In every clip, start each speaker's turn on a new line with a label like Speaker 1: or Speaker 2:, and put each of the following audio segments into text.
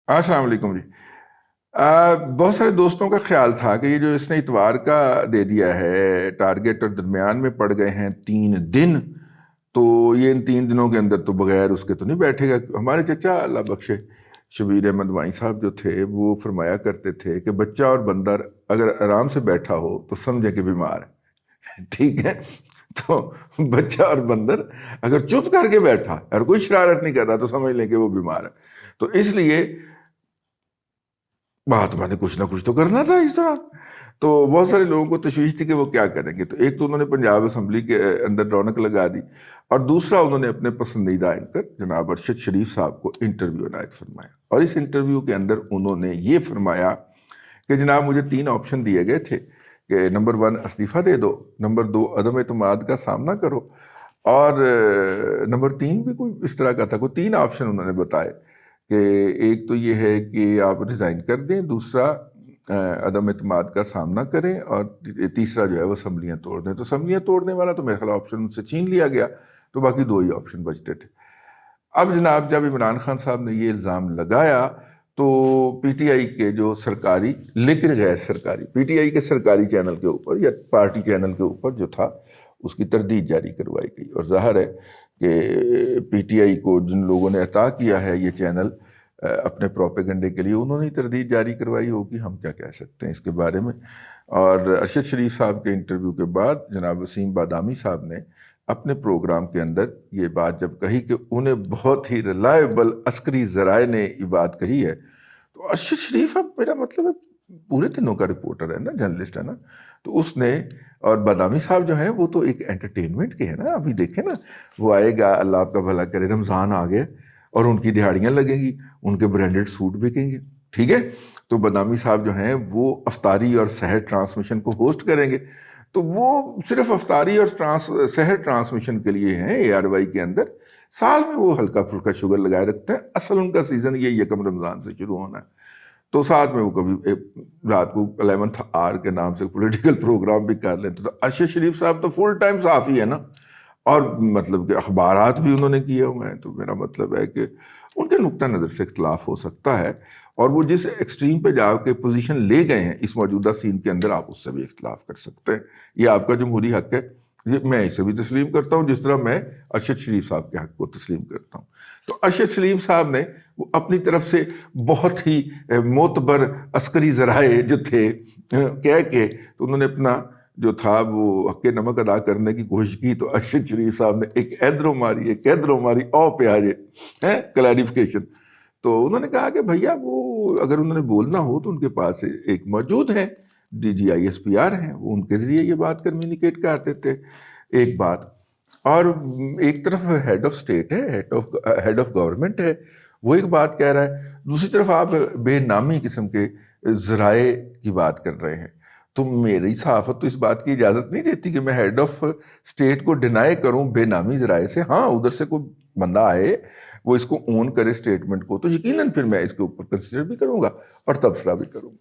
Speaker 1: السلام علیکم جی۔ بہت سارے دوستوں کا خیال تھا کہ یہ جو اس نے اتوار کا دے دیا ہے ٹارگٹ اور درمیان میں پڑ گئے ہیں 3 دن، تو یہ ان 3 دنوں کے اندر تو بغیر اس کے تو نہیں بیٹھے گا۔ ہمارے چچا اللہ بخشے شبیر احمد وائیں صاحب جو تھے وہ فرمایا کرتے تھے کہ بچہ اور بندر اگر آرام سے بیٹھا ہو تو سمجھے کہ بیمار ہے، ٹھیک ہے؟ تو بچہ اور بندر اگر چپ کر کے بیٹھا اور کوئی شرارت نہیں کر رہا تو سمجھ لیں کہ وہ بیمار ہے۔ تو اس لیے مہاتما نے کچھ نہ کچھ تو کرنا تھا اس طرح۔ تو بہت سارے لوگوں کو تشویش تھی کہ وہ کیا کریں گے، تو ایک تو انہوں نے پنجاب اسمبلی کے اندر رونق لگا دی، اور دوسرا انہوں نے اپنے پسندیدہ اینکر جناب ارشد شریف صاحب کو انٹرویو عنایت فرمایا، اور اس انٹرویو کے اندر انہوں نے یہ فرمایا کہ جناب مجھے 3 آپشن دیے گئے تھے کہ نمبر 1 استعفیٰ دے دو، نمبر 2 عدم اعتماد کا سامنا کرو، اور نمبر 3 بھی کوئی اس طرح کا تھا۔ کوئی 3 آپشن انہوں نے بتائے کہ ایک تو یہ ہے کہ آپ ریزائن کر دیں، دوسرا عدم اعتماد کا سامنا کریں، اور تیسرا جو ہے وہ اسمبلیاں توڑ دیں۔ تو اسمبلیاں توڑنے والا تو میرے خیال آپشن ان سے چھین لیا گیا، تو باقی 2 ہی آپشن بچتے تھے۔ اب جناب جب عمران خان صاحب نے یہ الزام لگایا تو پی ٹی آئی کے جو سرکاری لیکن غیر سرکاری، پی ٹی آئی کے سرکاری چینل کے اوپر یا پارٹی چینل کے اوپر جو تھا اس کی تردید جاری کروائی گئی، اور ظاہر ہے کہ پی ٹی آئی کو جن لوگوں نے عطا کیا ہے یہ چینل اپنے پروپیگنڈے کے لیے، انہوں نے تردید جاری کروائی ہوگی، ہم کیا کہہ سکتے ہیں اس کے بارے میں۔ اور ارشد شریف صاحب کے انٹرویو کے بعد جناب وسیم بادامی صاحب نے اپنے پروگرام کے اندر یہ بات جب کہی کہ انہیں بہت ہی ریلائبل عسکری ذرائع نے یہ بات کہی ہے، تو ارشد شریف اب میرا مطلب ہے پورے دنوں کا رپورٹر ہے نا، جرنلسٹ ہے نا، تو اس نے، اور بادامی صاحب جو ہیں وہ تو ایک انٹرٹینمنٹ کے ہیں نا، ابھی دیکھیں نا وہ آئے گا، اللہ آپ کا بھلا کرے، رمضان آ گئے اور ان کی دہاڑیاں لگیں گی، ان کے برانڈڈ سوٹ بکیں گے، ٹھیک ہے؟ تو بادامی صاحب جو ہیں وہ افطاری اور سحر ٹرانسمیشن کو ہوسٹ کریں گے، تو وہ صرف افطاری اور سحر ٹرانسمیشن کے لیے ہیں اے آر وائی کے اندر، سال میں وہ ہلکا پھلکا شوگر لگائے رکھتے ہیں، اصل ان کا سیزن یہ 1 رمضان سے شروع ہونا ہے۔ تو ساتھ میں وہ کبھی رات کو 11th آور کے نام سے پولیٹیکل پروگرام بھی کر لیتے۔ تو ارشد شریف صاحب تو فل ٹائم صحافی ہے نا، اور مطلب کہ اخبارات بھی انہوں نے کیے ہوئے ہیں، تو میرا مطلب ہے کہ ان کے نقطہ نظر سے اختلاف ہو سکتا ہے، اور وہ جس ایکسٹریم پہ جا کے پوزیشن لے گئے ہیں اس موجودہ سین کے اندر، آپ اس سے بھی اختلاف کر سکتے ہیں، یہ آپ کا جمہوری حق ہے، میں اسے بھی تسلیم کرتا ہوں جس طرح میں ارشد شریف صاحب کے حق کو تسلیم کرتا ہوں۔ تو ارشد شریف صاحب نے وہ اپنی طرف سے بہت ہی معتبر عسکری ذرائع جو تھے کہہ کے، تو انہوں نے اپنا جو تھا وہ حق نمک ادا کرنے کی کوشش کی، تو ارشد شریف صاحب نے ایک ایدرو ماری او پہ آجے کلیریفیکیشن۔ تو انہوں نے کہا کہ بھیا وہ اگر انہوں نے بولنا ہو تو ان کے پاس ایک موجود ہیں D G I S P R ہیں، وہ ان کے ذریعے یہ بات کمیونیکیٹ کرتے تھے، ایک بات۔ اور ایک طرف ہیڈ آف اسٹیٹ ہے، ہیڈ آف گورنمنٹ ہے، وہ ایک بات کہہ رہا ہے، دوسری طرف آپ بے نامی قسم کے ذرائع کی بات کر رہے ہیں۔ تو میری صحافت تو اس بات کی اجازت نہیں دیتی کہ میں ہیڈ آف اسٹیٹ کو ڈینائی کروں بے نامی ذرائع سے۔ ہاں ادھر سے کوئی بندہ آئے وہ اس کو اون کرے اسٹیٹمنٹ کو، تو یقیناً پھر میں اس کے اوپر کنسیڈر بھی کروں گا اور تبصرہ بھی کروں گا،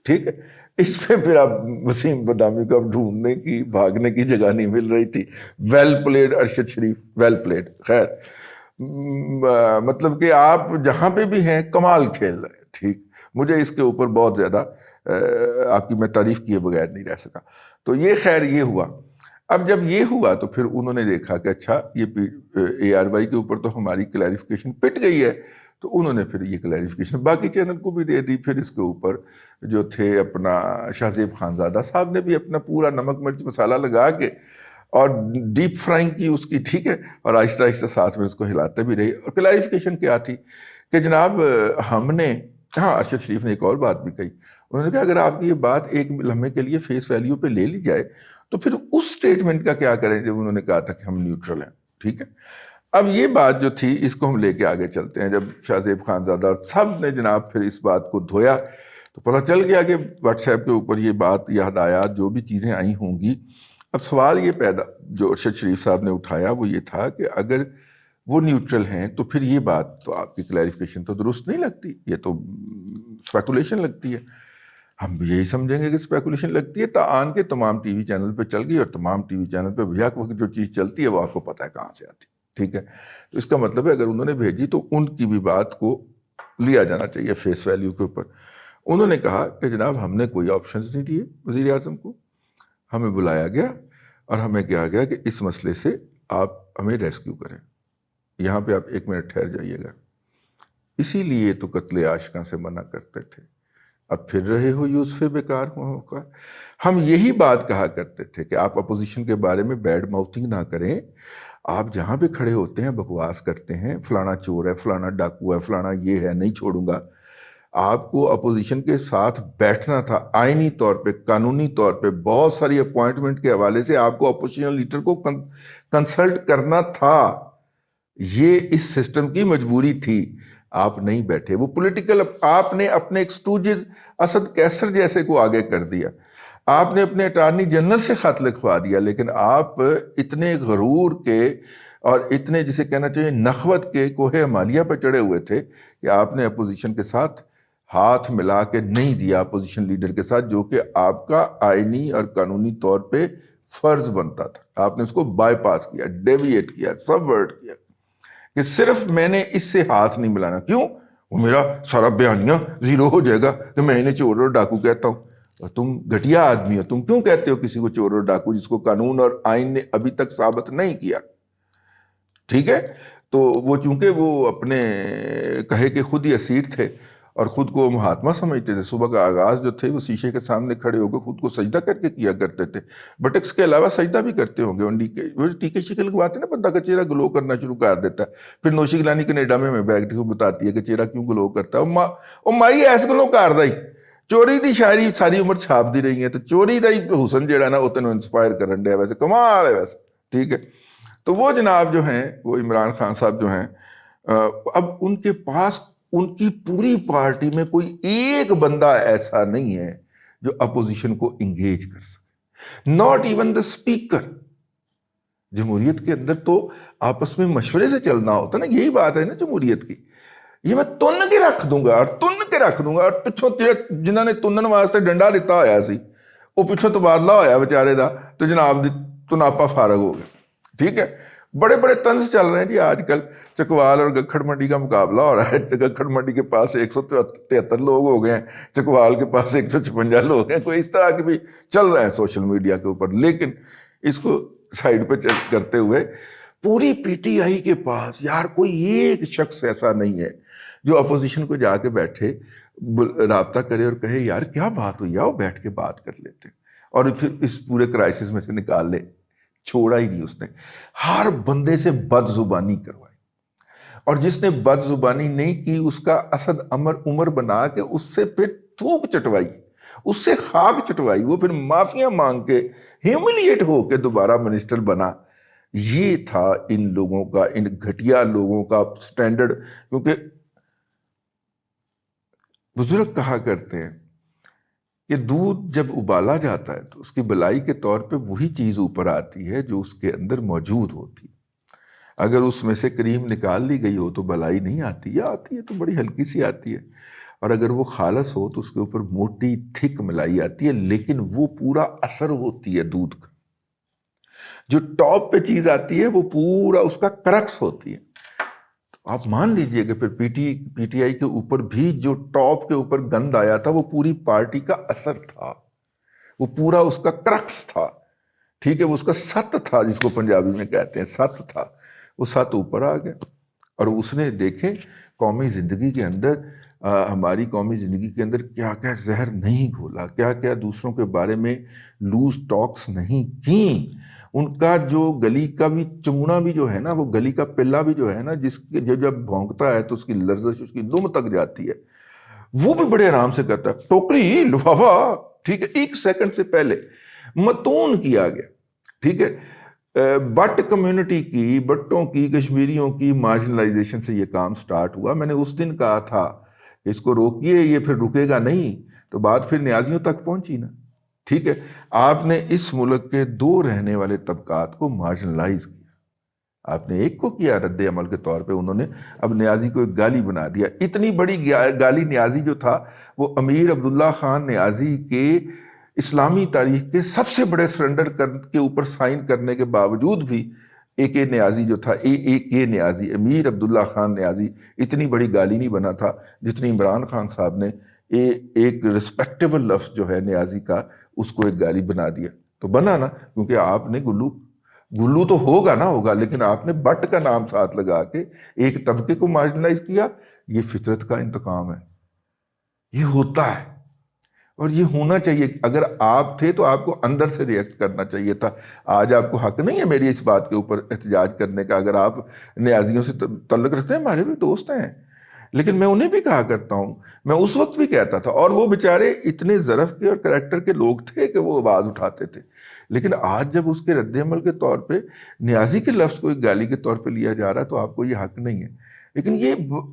Speaker 1: ٹھیک ہے؟ اس پہ پھر آپ وسیم بادامی کو اب ڈھونڈنے کی، بھاگنے کی جگہ نہیں مل رہی تھی۔ ویل پلیڈ ارشد شریف، ویل پلیڈ۔ خیر مطلب کہ آپ جہاں پہ بھی ہیں کمال کھیل رہے ہیں، ٹھیک؟ مجھے اس کے اوپر بہت زیادہ آپ کی میں تعریف کیے بغیر نہیں رہ سکا۔ تو یہ خیر یہ ہوا۔ اب جب یہ ہوا تو پھر انہوں نے دیکھا کہ اچھا یہ اے آر وائی کے اوپر تو ہماری کلیریفیکیشن پٹ گئی ہے، تو انہوں نے پھر یہ کلیریفیکیشن باقی چینل کو بھی دے دی۔ پھر اس کے اوپر جو تھے اپنا شاہ زیب خانزادہ صاحب نے بھی اپنا پورا نمک مرچ مسالہ لگا کے اور ڈیپ فرائنگ کی اس کی، ٹھیک ہے، اور آہستہ آہستہ ساتھ میں اس کو ہلاتے بھی رہے۔ اور کلیریفیکیشن کیا تھی کہ جناب ہم نے، ہاں ارشد شریف نے ایک اور بات بھی کہی، انہوں نے کہا اگر آپ کی یہ بات ایک لمحے کے لیے فیس ویلیو پہ لے لی جائے تو پھر اس سٹیٹمنٹ کا کیا کریں جب انہوں نے کہا تھا کہ ہم نیوٹرل ہیں، ٹھیک ہے؟ اب یہ بات جو تھی اس کو ہم لے کے آگے چلتے ہیں۔ جب شاہ زیب خانزادہ اور سب نے جناب پھر اس بات کو دھویا تو پتہ چل گیا کہ واٹس ایپ کے اوپر یہ بات، یہ ہدایات، جو بھی چیزیں آئی ہوں گی۔ اب سوال یہ پیدا جو ارشد شریف صاحب نے اٹھایا وہ یہ تھا کہ اگر وہ نیوٹرل ہیں تو پھر یہ بات تو آپ کی کلیریفیکیشن تو درست نہیں لگتی، یہ تو اسپیکولیشن لگتی ہے۔ ہم بھی یہی سمجھیں گے کہ اسپیکولیشن لگتی ہے، آن کے تمام ٹی وی چینل پہ چل گئی، اور تمام ٹی وی چینل پہ بھیا وقت جو چیز چلتی ہے وہ آپ کو پتہ ہے کہاں سے آتی، ٹھیک ہے؟ تو اس کا مطلب ہے اگر انہوں نے بھیجی تو ان کی بھی بات کو لیا جانا چاہیے فیس ویلیو کے اوپر. انہوں نے کہا کہ جناب ہم نے کوئی آپشنز نہیں دیے وزیر اعظم کو, ہمیں بلایا گیا اور ہمیں کہا گیا کہ اس مسئلے سے آپ ہمیں ریسکیو کریں, یہاں پہ آپ 1 منٹ ٹھہر جائیے گا. اسی لیے تو قتل عاشقاں سے منع کرتے تھے, اب پھر رہے ہو یوسف بیکار ہو کر. ہم یہی بات کہا کرتے تھے کہ آپ اپوزیشن کے بارے میں بیڈ ماؤتھنگ نہ کریں, آپ جہاں پہ کھڑے ہوتے ہیں بکواس کرتے ہیں, فلانا چور ہے, فلانا ڈاکو ہے, فلانا یہ ہے, نہیں چھوڑوں گا. آپ کو اپوزیشن کے ساتھ بیٹھنا تھا آئینی طور پہ, قانونی طور پہ, بہت ساری اپوائنٹمنٹ کے حوالے سے آپ کو اپوزیشن لیڈر کو کنسلٹ کرنا تھا. یہ اس سسٹم کی مجبوری تھی, آپ نہیں بیٹھے. وہ پولیٹیکل, آپ نے اپنے ایکسٹوجز اسد کیسر جیسے کو آگے کر دیا, آپ نے اپنے اٹارنی جنرل سے خط لکھوا دیا, لیکن آپ اتنے غرور کے اور اتنے جسے کہنا چاہیے نخوت کے کوہ ہمالیہ پہ چڑھے ہوئے تھے کہ آپ نے اپوزیشن کے ساتھ ہاتھ ملا کے نہیں دیا, اپوزیشن لیڈر کے ساتھ, جو کہ آپ کا آئینی اور قانونی طور پہ فرض بنتا تھا. آپ نے اس کو بائی پاس کیا, ڈیویٹ کیا, سبورٹ کیا کہ صرف میں نے اس سے ہاتھ نہیں ملانا. کیوں؟ وہ میرا سارا بیانیہ زیرو ہو جائے گا کہ میں انہیں چور اور ڈاکو کہتا ہوں. اور تم گھٹیا آدمی ہو, تم کیوں کہتے ہو کسی کو چور اور ڈاکو جس کو قانون اور آئین نے ابھی تک ثابت نہیں کیا؟ ٹھیک ہے, تو وہ چونکہ وہ اپنے کہے کہ خود ہی اسیر تھے اور خود کو مہاتما سمجھتے تھے, صبح کا آغاز جو تھے وہ شیشے کے سامنے کھڑے ہو کے خود کو سجدہ کر کے کیا کرتے تھے. بٹکس کے علاوہ سجدہ بھی کرتے ہوں گے. وہ ٹیکے شکل لگواتے نا, بندہ کا چہرہ گلو کرنا شروع کر دیتا ہے. پھر نوشی گلانی کینیڈا میں بیٹھ کے بتاتی ہے کہ چہرہ کیوں گلو کرتا ہے. او مائی ایس گلو کر دائی چوری دی شاعری ساری عمر چھاپ دی رہی ہیں, تو چوری دا ہی حسن جہاں نا وہ تینوں انسپائر کرن ڈیا, ویسے کمال ہے ویسے. ٹھیک ہے, تو وہ جناب جو ہیں وہ عمران خان صاحب جو ہیں, اب ان کے پاس ان کی پوری پارٹی میں کوئی ایک بندہ ایسا نہیں ہے جو اپوزیشن کو انگیج کر سکے, ناٹ ایون دا اسپیکر. جمہوریت کے اندر تو آپس میں مشورے سے چلنا ہوتا نا, یہی بات ہے نا جمہوریت کی. یہ میں تن کے رکھ دوں گا اور تن کے رکھ دوں گا, اور پچھوں جنہوں نے تنن واسطے ڈنڈا دیتا ہویا سی وہ پچھوں تبادلہ ہویا بیچارے دا, تو جناب تو ناپا فارغ ہو گیا. ٹھیک ہے, بڑے بڑے طنز چل رہے ہیں جی آج کل. چکوال اور گکھڑ منڈی کا مقابلہ ہو رہا ہے. گکھڑ منڈی کے پاس 173 لوگ ہو گئے ہیں, چکوال کے پاس 156 لوگ ہیں. کوئی اس طرح کے بھی چل رہے ہیں سوشل میڈیا کے اوپر. لیکن اس کو سائڈ پہ کرتے ہوئے پوری پی ٹی آئی کے پاس یار کوئی ایک شخص ایسا نہیں ہے جو اپوزیشن کو جا کے بیٹھے رابطہ کرے اور کہے یار کیا بات ہوئی, آؤ بیٹھ کے بات کر لیتے ہیں اور پھر اس پورے کرائسس میں سے نکال لے. چھوڑا ہی نہیں اس نے. ہر بندے سے بد زبانی کروائی, اور جس نے بد زبانی نہیں کی اس کا اسد عمر بنا کے اس سے پھر تھوک چٹوائی, اس سے خاک چٹوائی. وہ پھر معافیاں مانگ کے ہیوملیٹ ہو کے دوبارہ منسٹر بنا. یہ تھا ان لوگوں کا, ان گھٹیا لوگوں کا سٹینڈرڈ. کیونکہ بزرگ کہا کرتے ہیں کہ دودھ جب ابالا جاتا ہے تو اس کی بلائی کے طور پہ وہی چیز اوپر آتی ہے جو اس کے اندر موجود ہوتی ہے. اگر اس میں سے کریم نکال لی گئی ہو تو بلائی نہیں آتی, یا آتی ہے تو بڑی ہلکی سی آتی ہے. اور اگر وہ خالص ہو تو اس کے اوپر موٹی تھک ملائی آتی ہے, لیکن وہ پورا اثر ہوتی ہے دودھ کا. جو ٹاپ پہ چیز آتی ہے وہ پورا اس کا کرکس ہوتی ہے. آپ مان لیجئے کہ پھر پی ٹی آئی کے اوپر بھی جو ٹاپ کے اوپر گند آیا تھا وہ پوری پارٹی کا اثر تھا, وہ پورا اس کا کرکس تھا. ٹھیک ہے, وہ اس کا ست تھا, جس کو پنجابی میں کہتے ہیں ست تھا. وہ ست اوپر آ گیا اور اس نے دیکھیں قومی زندگی کے اندر, ہماری قومی زندگی کے اندر کیا کیا زہر نہیں گھولا, کیا کیا دوسروں کے بارے میں لوز ٹاکس نہیں کی. ان کا جو گلی کا بھی چمونا بھی جو ہے نا, وہ گلی کا پلا بھی جو ہے نا, جس کے جب بھونکتا ہے تو اس کی لرزش اس کی دم تک جاتی ہے, وہ بھی بڑے آرام سے کرتا ہے. ٹوکری لفافہ, ٹھیک ہے, 1 سیکنڈ سے پہلے متون کیا گیا. ٹھیک ہے, بٹ کمیونٹی کی, بٹوں کی, کشمیریوں کی مارجنلائزیشن سے یہ کام سٹارٹ ہوا. میں نے اس دن کہا تھا کہ اس کو روکیے, یہ پھر رکے گا نہیں, تو بات پھر نیازیوں تک پہنچی نا. ٹھیک ہے, آپ نے اس ملک کے 2 رہنے والے طبقات کو مارجنلائز کیا. آپ نے ایک کو کیا رد عمل کے طور پہ, انہوں نے اب نیازی کو ایک گالی بنا دیا. اتنی بڑی گالی نیازی جو تھا وہ امیر عبداللہ خان نیازی کے اسلامی تاریخ کے سب سے بڑے سرنڈر کے اوپر سائن کرنے کے باوجود بھی اے کے نیازی جو تھا، اے کے نیازی، امیر عبداللہ خان نیازی، اتنی بڑی گالی نہیں بنا تھا جتنی عمران خان صاحب نے ایک رسپیکٹیبل لفظ جو ہے نیازی کا، اس کو ایک گالی بنا دیا. تو بنا نا، کیونکہ آپ نے گلو تو ہوگا لیکن آپ نے بٹ کا نام ساتھ لگا کے ایک طبقے کو مارجنلائز کیا. یہ فطرت کا انتقام ہے، یہ ہوتا ہے اور یہ ہونا چاہیے. اگر آپ تھے تو آپ کو اندر سے ریئیکٹ کرنا چاہیے تھا. آج آپ کو حق نہیں ہے میری اس بات کے اوپر احتجاج کرنے کا. اگر آپ نیازیوں سے تعلق رکھتے ہیں، ہمارے بھی دوست ہیں، لیکن میں انہیں بھی کہا کرتا ہوں، میں اس وقت بھی کہتا تھا، اور وہ بیچارے اتنے ظرف کے اور کریکٹر کے لوگ تھے کہ وہ آواز اٹھاتے تھے. لیکن آج جب اس کے رد عمل کے طور پہ نیازی کے لفظ کو ایک گالی کے طور پہ لیا جا رہا ہے تو آپ کو یہ حق نہیں ہے. لیکن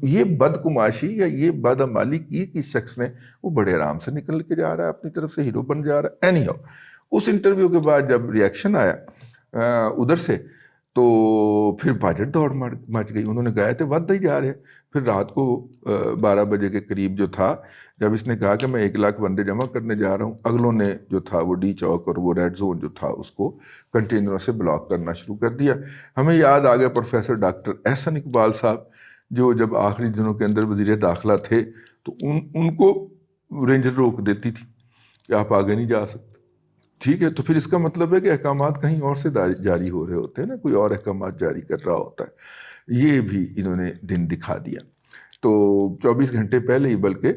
Speaker 1: یہ بدکماشی یا یہ بدعمالی کی کس شخص نے، وہ بڑے آرام سے نکل کے جا رہا ہے، اپنی طرف سے ہیرو بن جا رہا ہے. اینی ہاؤ، اس انٹرویو کے بعد جب ریئیکشن آیا ادھر سے، تو پھر باجٹ دوڑ مچ گئی. انہوں نے گئے تھے ود ہی جا رہے. پھر رات کو 12 بجے کے قریب جو تھا، جب اس نے کہا کہ میں 1 لاکھ بندے جمع کرنے جا رہا ہوں، اگلوں نے جو تھا وہ ڈی چوک اور وہ ریڈ زون جو تھا اس کو کنٹینروں سے بلاک کرنا شروع کر دیا. ہمیں یاد آ گیا پروفیسر ڈاکٹر احسن اقبال صاحب، جو جب آخری دنوں کے اندر وزیر داخلہ تھے تو ان کو رینجر روک دیتی تھی کہ آپ آگے نہیں جا سکتے. ٹھیک ہے، تو پھر اس کا مطلب ہے کہ احکامات کہیں اور سے جاری ہو رہے ہوتے ہیں نا، کوئی اور احکامات جاری کر رہا ہوتا ہے. یہ بھی انہوں نے دن دکھا دیا. تو 24 گھنٹے پہلے ہی، بلکہ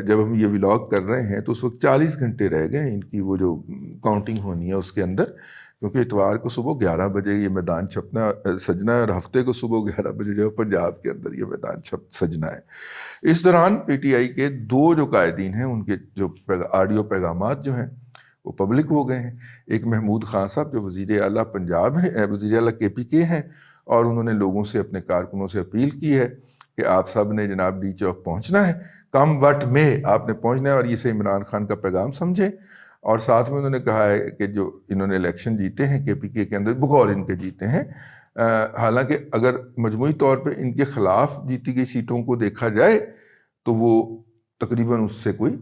Speaker 1: جب ہم یہ ولاگ کر رہے ہیں تو اس وقت 40 گھنٹے رہ گئے ان کی وہ جو کاؤنٹنگ ہونی ہے اس کے اندر، کیونکہ اتوار کو صبح 11 بجے یہ میدان سجنا ہے، اور ہفتے کو صبح 11 بجے جو پنجاب کے اندر یہ میدان سجنا ہے. اس دوران پی ٹی آئی کے 2 جو قائدین ہیں، ان کے جو آڈیو پیغامات جو ہیں وہ پبلک ہو گئے ہیں. ایک محمود خان صاحب جو وزیر اعلیٰ پنجاب ہیں، وزیر اعلیٰ کے پی کے ہیں، اور انہوں نے لوگوں سے، اپنے کارکنوں سے اپیل کی ہے کہ آپ سب نے جناب ڈی چوک پہنچنا ہے، کم وٹ میں آپ نے پہنچنا ہے، اور اسے عمران خان کا پیغام سمجھیں. اور ساتھ میں انہوں نے کہا ہے کہ جو انہوں نے الیکشن جیتے ہیں کے پی کے اندر، بغور ان کے جیتے ہیں، حالانکہ اگر مجموعی طور پہ ان کے خلاف جیتی گئی سیٹوں کو دیکھا جائے تو وہ تقریباً اس سے کوئی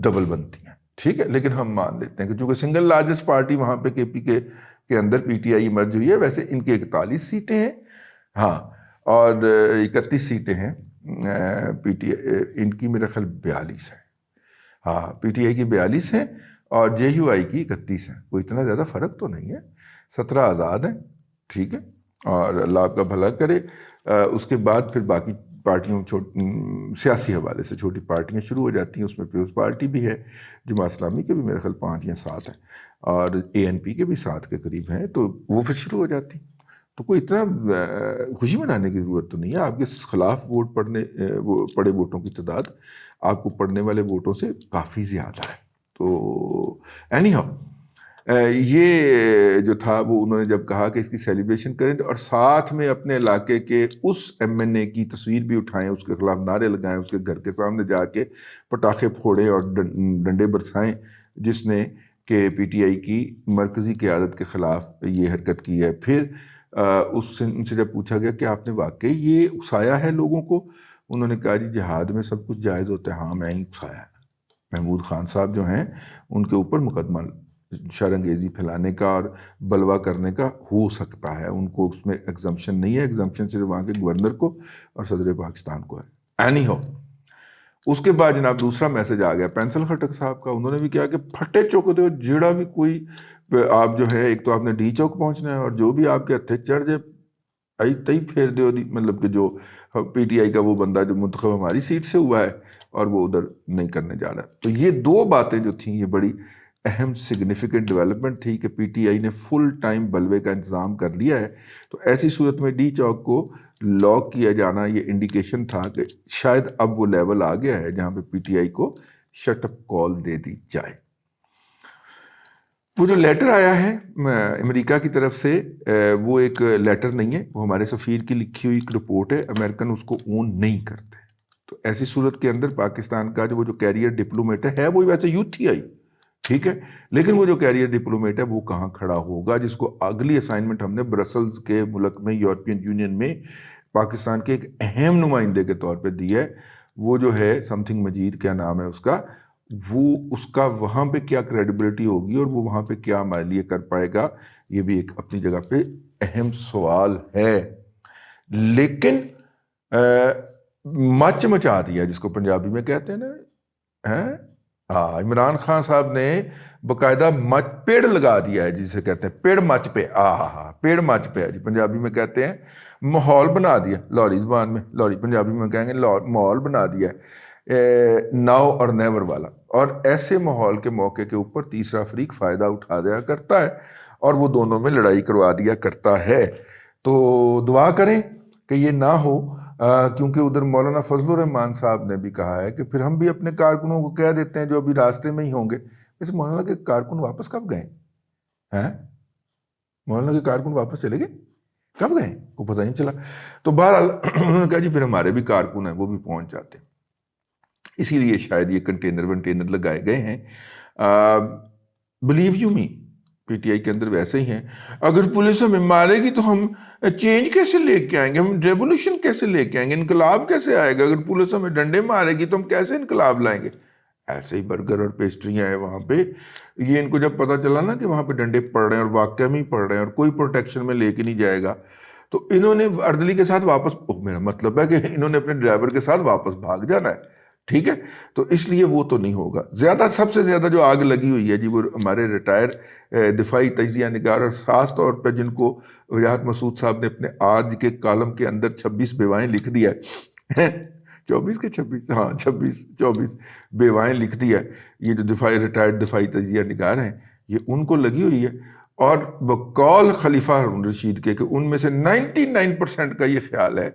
Speaker 1: ڈبل بنتی ہیں. ٹھیک ہے، لیکن ہم مان لیتے ہیں کہ چونکہ سنگل لارجسٹ پارٹی وہاں پہ کے پی کے اندر پی ٹی آئی ایمرج ہوئی ہے. ویسے ان کے 41 سیٹیں ہیں، ہاں، اور 31 سیٹیں ہیں پی ٹی آئی، ان کی میرا خیال 42 ہیں. ہاں، پی ٹی آئی کی 42 ہیں اور جے یو آئی کی 31 ہیں. کوئی اتنا زیادہ فرق تو نہیں ہے، 17 آزاد ہیں. ٹھیک ہے، اور اللہ آپ کا بھلا کرے. اس کے بعد پھر باقی پارٹیوں، سیاسی حوالے سے چھوٹی پارٹیاں شروع ہو جاتی ہیں. اس میں پیپلز پارٹی بھی ہے، جماعت اسلامی کے بھی میرے خیال 5 یا 7 ہیں، اور اے این پی کے بھی 7 کے قریب ہیں. تو وہ پھر شروع ہو جاتی. تو کوئی اتنا خوشی منانے کی ضرورت تو نہیں ہے. آپ کے خلاف ووٹ پڑے ووٹوں کی تعداد آپ کو پڑنے والے ووٹوں سے کافی زیادہ ہے. تو اینی ہاؤ، یہ جو تھا وہ انہوں نے جب کہا کہ اس کی سیلیبریشن کریں، اور ساتھ میں اپنے علاقے کے اس ایم این اے کی تصویر بھی اٹھائیں، اس کے خلاف نعرے لگائیں، اس کے گھر کے سامنے جا کے پٹاخے پھوڑے اور ڈنڈے برسائیں، جس نے کہ پی ٹی آئی کی مرکزی قیادت کے خلاف یہ حرکت کی ہے. پھر ان سے جب پوچھا گیا کہ آپ نے واقعی یہ اکسایا ہے لوگوں کو، انہوں نے کہا جی جہاد میں سب کچھ جائز ہوتا ہے. ہاں، میں ہی اکسایا ہے. محمود خان صاحب جو ہیں ان کے اوپر مقدمہ شر انگیزی پھیلانے کا اور بلوا کرنے کا ہو سکتا ہے. ان کو اس میں ایگزمپشن نہیں ہے. ایگزمپشن صرف وہاں کے گورنر کو اور صدر پاکستان کو ہے. اینی ہو، اس کے بعد جناب دوسرا میسج آ گیا پینسل خٹک صاحب کا. انہوں نے بھی کہا کہ پھٹے چوک دو جیڑا بھی کوئی آپ جو ہے، ایک تو آپ نے ڈی چوک پہنچنا ہے، اور جو بھی آپ کے ہتھے چڑھ جائے تئی پھیر دیو دی. مطلب کہ جو پی ٹی آئی کا وہ بندہ جو منتخب ہماری سیٹ سے ہوا ہے اور وہ ادھر نہیں کرنے جا رہا. تو یہ 2 باتیں جو تھیں یہ بڑی اہم سگنیفیکنٹ ڈیولپمنٹ تھی کہ پی ٹی آئی نے فل ٹائم بلوے کا انتظام کر لیا ہے. تو ایسی صورت میں ڈی چوک کو لاک کیا جانا یہ انڈیکیشن تھا کہ شاید اب وہ لیول آ گیا ہے جہاں پہ پی ٹی آئی کو شٹ اپ کال دے دی جائے. وہ جو لیٹر آیا ہے امریکہ کی طرف سے، وہ ایک لیٹر نہیں ہے، وہ ہمارے سفیر کی لکھی ہوئی ایک رپورٹ ہے. امریکن اس کو اون نہیں کرتے. تو ایسی صورت کے اندر پاکستان کا جو کیریئر ڈپلومیٹ ہے وہ ویسے یوتھ تھی آئی، ٹھیک ہے، لیکن وہ جو کیریئر ڈپلومیٹ ہے وہ کہاں کھڑا ہوگا، جس کو اگلی اسائنمنٹ ہم نے برسلز کے ملک میں، یورپین یونین میں پاکستان کے ایک اہم نمائندے کے طور پہ دی ہے. وہ جو ہے سم تھنگ مجید، کیا نام ہے اس کا، وہ اس کا وہاں پہ کیا کریڈیبلٹی ہوگی اور وہ وہاں پہ کیا ہمارے لیے کر پائے گا، یہ بھی ایک اپنی جگہ پہ اہم سوال ہے، لیکن مچ مچا دیا جس کو پنجابی میں کہتے ہیں نا، ہاں، عمران خان صاحب نے باقاعدہ مچ پیڑ لگا دیا ہے جسے کہتے ہیں پیڑ مچ پہ، پیڑ مچ پہ ہے جی، پنجابی میں کہتے ہیں ماحول بنا دیا، لاہوری زبان میں، لاہوری پنجابی میں کہیں گے ماحول بنا دیا ہے، ناؤ اور نیور والا، اور ایسے ماحول کے موقع کے اوپر تیسرا فریق فائدہ اٹھا دیا کرتا ہے اور وہ دونوں میں لڑائی کروا دیا کرتا ہے۔ تو دعا کریں کہ یہ نہ ہو، کیونکہ ادھر مولانا فضل الرحمان صاحب نے بھی کہا ہے کہ پھر ہم بھی اپنے کارکنوں کو کہہ دیتے ہیں جو ابھی راستے میں ہی ہوں گے، ویسے مولانا کے کارکن واپس کب گئے ہیں؟ مولانا کے کارکن واپس چلے گئے کب گئے کو پتہ نہیں چلا۔ تو بہرحال انہوں نے کہا جی پھر ہمارے بھی کارکن ہیں وہ بھی پہنچ جاتے ہیں، اسی لیے شاید یہ کنٹینر لگائے گئے ہیں۔ Believe you me, P T آئی کے اندر ویسے ہی ہیں، اگر پولیس ہمیں مارے گی تو ہم چینج کیسے لے کے آئیں گے، ہم ریولوشن کیسے لے کے آئیں گے، انقلاب کیسے آئے گا، اگر پولیس ہمیں ڈنڈے مارے گی تو ہم کیسے انقلاب لائیں گے۔ ایسے ہی برگر اور پیسٹریاں ہیں وہاں پہ، یہ ان کو جب پتہ چلا نا کہ وہاں پہ ڈنڈے پڑ رہے ہیں اور واقعہ میں ہی پڑ رہے ہیں اور کوئی پروٹیکشن میں لے کے نہیں جائے گا، تو انہوں نے اردلی کے ساتھ واپس، میرا مطلب ہے کہ انہوں نے اپنے ڈرائیور کے ساتھ واپس بھاگ جانا ہے، ٹھیک ہے۔ تو اس لیے وہ تو نہیں ہوگا۔ سب سے زیادہ جو آگ لگی ہوئی ہے جی وہ ہمارے ریٹائر دفاعی تجزیہ نگار اور خاص طور پہ جن کو وجاہت مسعود صاحب نے اپنے آج کے کالم کے اندر 26 بیوائیں لکھ دیا ہے 24 بیوائیں لکھ دیا ہے، یہ جو ریٹائرڈ دفاعی تجزیہ نگار ہیں یہ ان کو لگی ہوئی ہے، اور بقول خلیفہ ہارون رشید کے کہ ان میں سے 99% کا یہ خیال ہے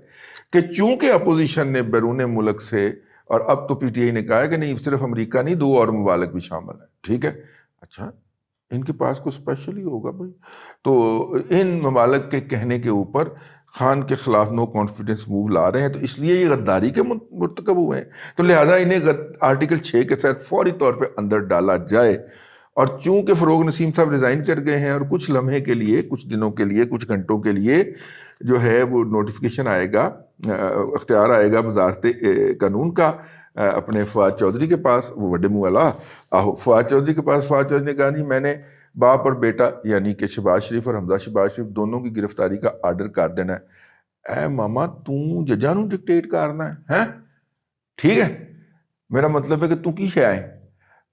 Speaker 1: کہ چونکہ اپوزیشن نے بیرون ملک سے، اور اب تو پی ٹی آئی نے کہا ہے کہ نہیں صرف امریکہ نہیں 2 اور ممالک بھی شامل ہیں، ٹھیک ہے، اچھا ان کے پاس کوئی اسپیشل ہی ہوگا بھائی، تو ان ممالک کے کہنے کے اوپر خان کے خلاف نو کانفیڈنس موو لا رہے ہیں، تو اس لیے یہ غداری کے مرتکب ہوئے ہیں، تو لہٰذا انہیں آرٹیکل 6 کے تحت فوری طور پہ اندر ڈالا جائے۔ اور چونکہ فروغ نسیم صاحب ریزائن کر گئے ہیں اور کچھ لمحے کے لیے، کچھ دنوں کے لیے، کچھ گھنٹوں کے لیے جو ہے وہ نوٹیفیکیشن آئے گا، اختیار آئے گا وزارت قانون کا اپنے فواد چودھری کے پاس، وہ وڈے منہ والا فواد چودھری کے پاس، فواد چودھری نے کہا نہیں میں نے باپ اور بیٹا یعنی کہ شہباز شریف اور حمزہ شہباز شریف دونوں کی گرفتاری کا آرڈر کر دینا ہے۔ اے ماما تو ججاں نوں ڈکٹیٹ کرنا ہے، ٹھیک ہے، میرا مطلب ہے کہ تو کی شے ہے،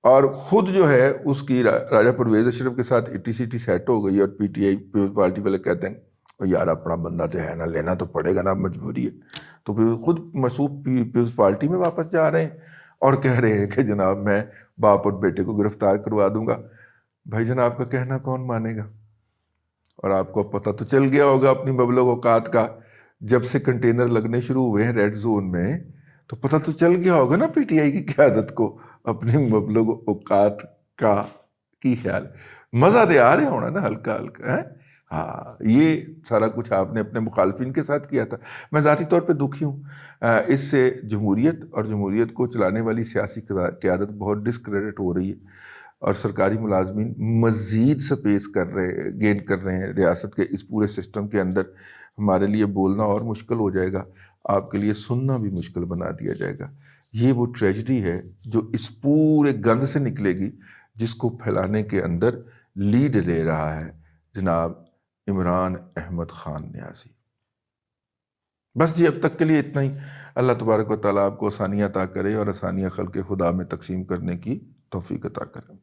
Speaker 1: اور خود جو ہے اس کی راجہ پرویز اشرف کے ساتھ اٹی سیٹی سیٹ ہو گئی، اور P T I Peoples Party والے کہتے ہیں یار اپنا بندہ تو ہے نا، لینا تو پڑے گا نا، مجبوری ہے، تو پھر خود مسعود پیپلز پارٹی میں واپس جا رہے ہیں اور کہہ رہے ہیں کہ جناب میں باپ اور بیٹے کو گرفتار کروا دوں گا۔ بھائی جناب کا کہنا کون مانے گا؟ اور آپ کو پتہ تو چل گیا ہوگا اپنی مبلغ اوقات کا، جب سے کنٹینر لگنے شروع ہوئے ہیں ریڈ زون میں، تو پتہ تو چل گیا ہوگا نا پی ٹی آئی کی قیادت کو اپنی مبلغ اوقات کا کی خیال۔ مزہ تو آ رہا ہونا نا ہلکا ہلکا، ہے ہاں، یہ سارا کچھ آپ نے اپنے مخالفین کے ساتھ کیا تھا۔ میں ذاتی طور پہ دکھی ہوں، اس سے جمہوریت اور جمہوریت کو چلانے والی سیاسی قیادت بہت ڈسکریڈٹ ہو رہی ہے، اور سرکاری ملازمین مزید سپیس گین کر رہے ہیں ریاست کے اس پورے سسٹم کے اندر۔ ہمارے لیے بولنا اور مشکل ہو جائے گا، آپ کے لیے سننا بھی مشکل بنا دیا جائے گا۔ یہ وہ ٹریجڈی ہے جو اس پورے گند سے نکلے گی، جس کو پھیلانے کے اندر لیڈ لے رہا ہے جناب عمران احمد خان نیازی۔ بس جی اب تک کے لیے اتنا ہی۔ اللہ تبارک و تعالیٰ آپ کو آسانیاں عطا کرے اور آسانیاں خلق خدا میں تقسیم کرنے کی توفیق عطا کرے۔